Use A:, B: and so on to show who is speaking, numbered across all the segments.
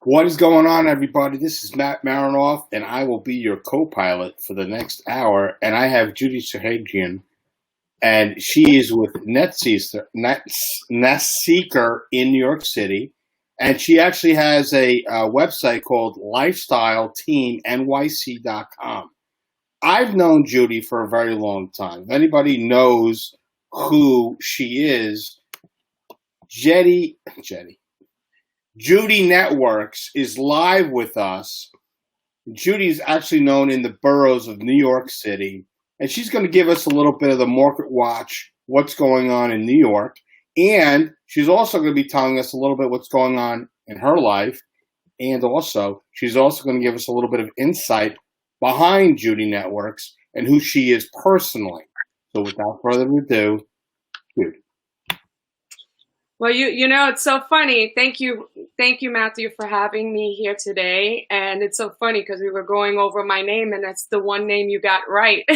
A: What is going on, everybody? This is Matt Marinoff, and I will be your co-pilot for the next hour. And I have Judy Sahagian, and she is with NetSeeker in New York City. And she actually has a website called LifestyleTeamNYC.com. I've known Judy for a very long time. If anybody knows who she is, Judy Networks is live with us. Judy's actually known in the boroughs of New York City, and she's going to give us a little bit of the market watch, what's going on in New York, and she's also going to be telling us a little bit what's going on in her life, and also she's also going to give us a little bit of insight behind Judy Networks and who she is personally. So without further ado, Judy.
B: Well, you know, it's so funny. Thank you, Matthew, for having me here today. And it's so funny because we were going over my name, and that's the one name you got right.
A: I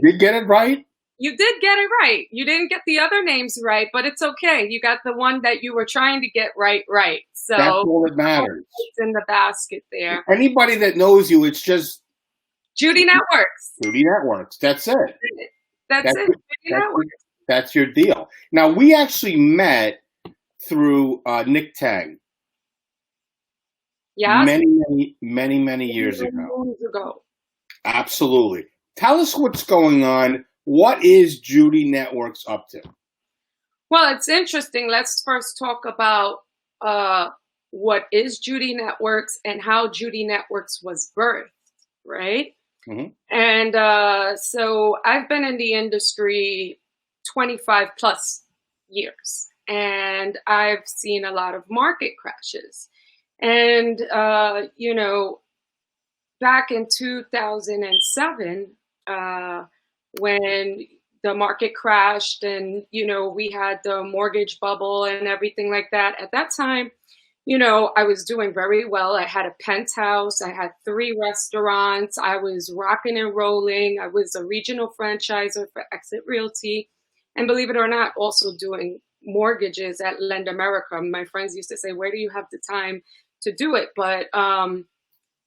A: did get it right.
B: You did get it right. You didn't get the other names right, but it's okay. You got the one that you were trying to get right. So
A: that's all that matters.
B: It's in the basket there.
A: Anybody that knows you, it's just
B: Judy Networks.
A: Judy Networks. That's it.
B: That's it. Judy Networks.
A: That's your deal. Now, we actually met through Nick Tang.
B: Yeah.
A: Many years ago. Absolutely. Tell us what's going on. What is Judy Networks up to?
B: Well, it's interesting. Let's first talk about what is Judy Networks and how Judy Networks was birthed, right?
A: Mm-hmm.
B: And so I've been in the industry 25 plus years, and I've seen a lot of market crashes. And, you know, back in 2007, when the market crashed and, you know, we had the mortgage bubble and everything like that, at that time, you know, I was doing very well. I had a penthouse. I had 3 restaurants. I was rocking and rolling. I was a regional franchisor for Exit Realty. And believe it or not, also doing mortgages at Lend America. My friends used to say, where do you have the time to do it? But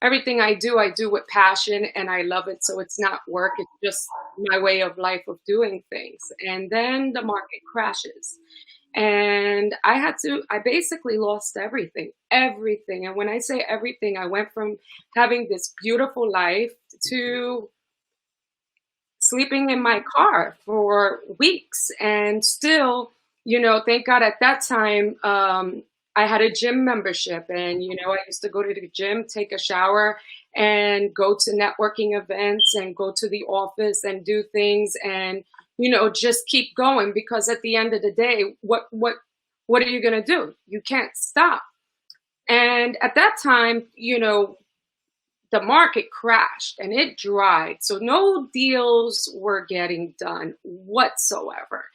B: everything I do with passion, and I love it. So it's not work. It's just my way of life of doing things. And then the market crashes. And I basically lost everything. And when I say everything, I went from having this beautiful life to sleeping in my car for weeks. And still, you know, thank God at that time, I had a gym membership, and, you know, I used to go to the gym, take a shower, and go to networking events and go to the office and do things and, you know, just keep going, because at the end of the day, what are you going to do? You can't stop. And at that time, you know, the market crashed and it dried. So no deals were getting done whatsoever.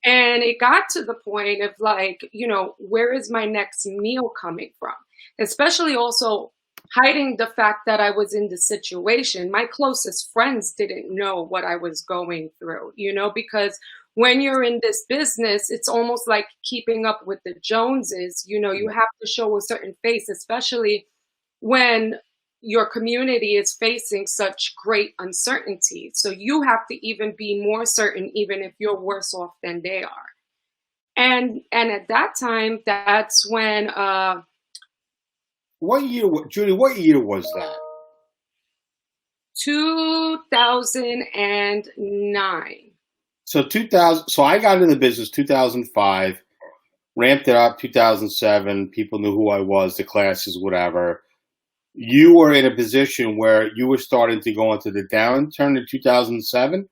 B: And it got to the point of like, you know, where is my next meal coming from? Especially also hiding the fact that I was in the situation. My closest friends didn't know what I was going through, you know, because when you're in this business, it's almost like keeping up with the Joneses. You know, you have to show a certain face, especially when your community is facing such great uncertainty. So you have to even be more certain, even if you're worse off than they are. And at that time, that's when...
A: Judy, what year was that?
B: 2009.
A: So I got into the business 2005, ramped it up 2007. People knew who I was, the classes, whatever. You were in a position where you were starting to go into the downturn in 2007?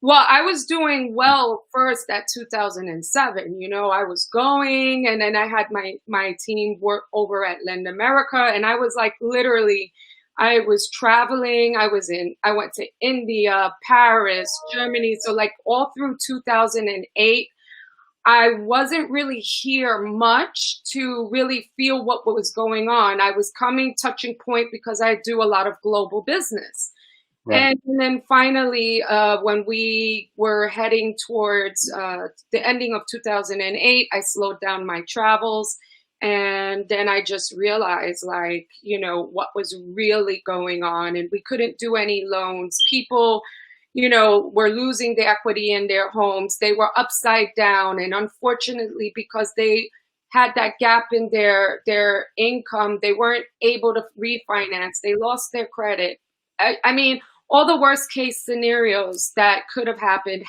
B: Well, I was doing well first at 2007. You know, I was going, and then I had my team work over at Lend America, and I was like literally, I was traveling. I went to India, Paris, Germany. So like all through 2008, I wasn't really here much to really feel what was going on. I was touching point because I do a lot of global business. Right. And then finally, when we were heading towards the ending of 2008, I slowed down my travels. And then I just realized, like, what was really going on. And we couldn't do any loans. People, were losing the equity in their homes. They were upside down. And unfortunately, because they had that gap in their income, they weren't able to refinance. They lost their credit. I mean, all the worst case scenarios that could have happened,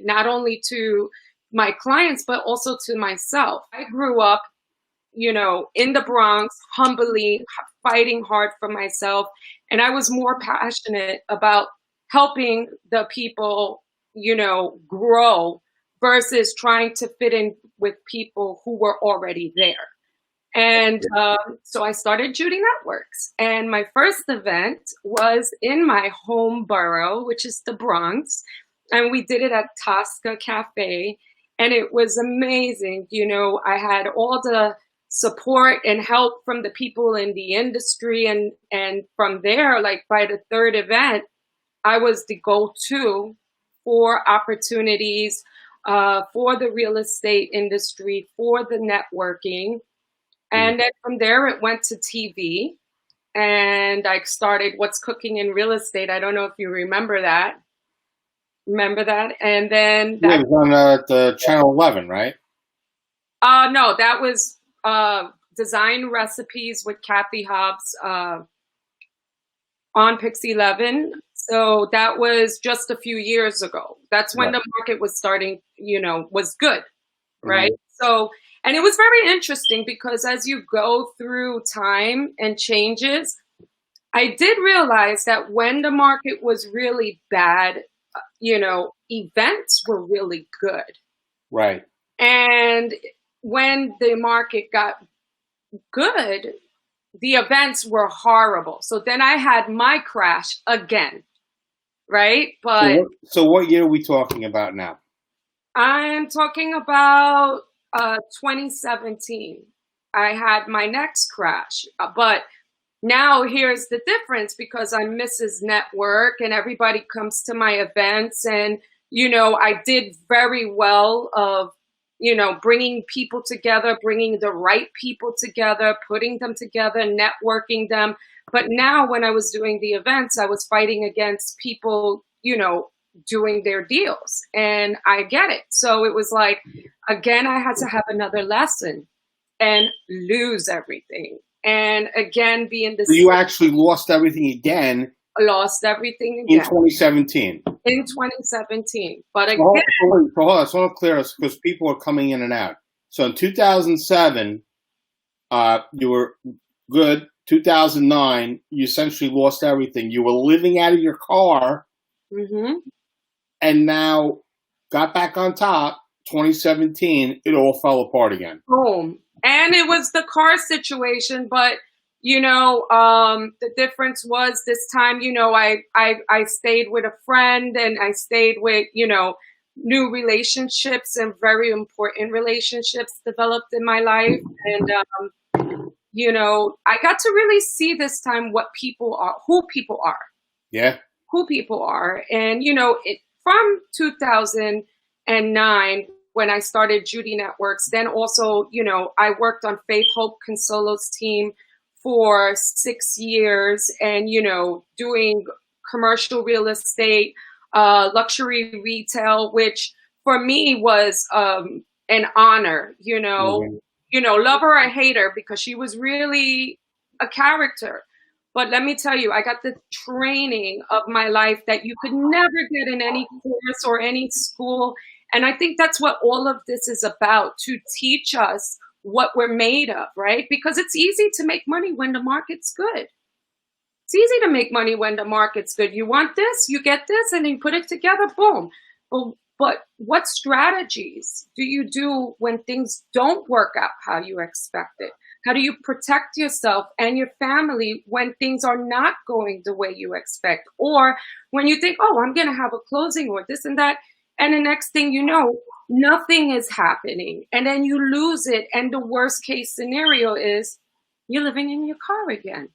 B: not only to my clients, but also to myself. I grew up, in the Bronx, humbly fighting hard for myself. And I was more passionate about helping the people, grow versus trying to fit in with people who were already there. And so I started Judy Networks. And my first event was in my home borough, which is the Bronx. And we did it at Tosca Cafe. And it was amazing. I had all the support and help from the people in the industry. And from there, like by the third event, I was the go-to for opportunities for the real estate industry, for the networking. And then from there, it went to TV. And I started What's Cooking in Real Estate. I don't know if you remember that. Remember that? And then
A: it was on the Channel 11, right?
B: No, that was Design Recipes with Kathy Hobbs on Pix 11. So that was just a few years ago. That's when the market was starting, was good, right? So, and it was very interesting because as you go through time and changes, I did realize that when the market was really bad, events were really good.
A: Right.
B: And when the market got good, the events were horrible. So then I had my crash again, right? But
A: so what year are we talking about now?
B: I'm talking about 2017. I had my next crash, but now here's the difference because I'm Mrs. Network and everybody comes to my events and, I did very well of, bringing people together, bringing the right people together, putting them together, networking them. But now when I was doing the events, I was fighting against people, doing their deals. And I get it. So it was like, again, I had to have another lesson and lose everything. And again, being the
A: So you actually lost everything again.
B: Lost everything again.
A: In 2017.
B: In 2017. But again.
A: So hold on, so I'll clear us because people are coming in and out. So in 2007, you were good. 2009, you essentially lost everything. You were living out of your car.
B: Mm-hmm.
A: And now got back on top. 2017, it all fell apart again.
B: Boom. And it was the car situation, but the difference was this time, I stayed with a friend and I stayed with, new relationships and very important relationships developed in my life. And, I got to really see this time what people are, who people are.
A: Yeah.
B: Who people are. And, from 2009, when I started Judy Networks, then also, I worked on Faith Hope Consolo's team for 6 years and, doing commercial real estate, luxury retail, which for me was an honor, love her or hate her because she was really a character. But let me tell you, I got the training of my life that you could never get in any course or any school. And I think that's what all of this is about, to teach us what we're made of, right? Because it's easy to make money when the market's good. It's easy to make money when the market's good. You want this, you get this, and then you put it together, boom. But what strategies do you do when things don't work out how you expected? How do you protect yourself and your family when things are not going the way you expect? Or when you think, oh, I'm going to have a closing or this and that. And the next thing you know, nothing is happening. And then you lose it. And the worst case scenario is you're living in your car again.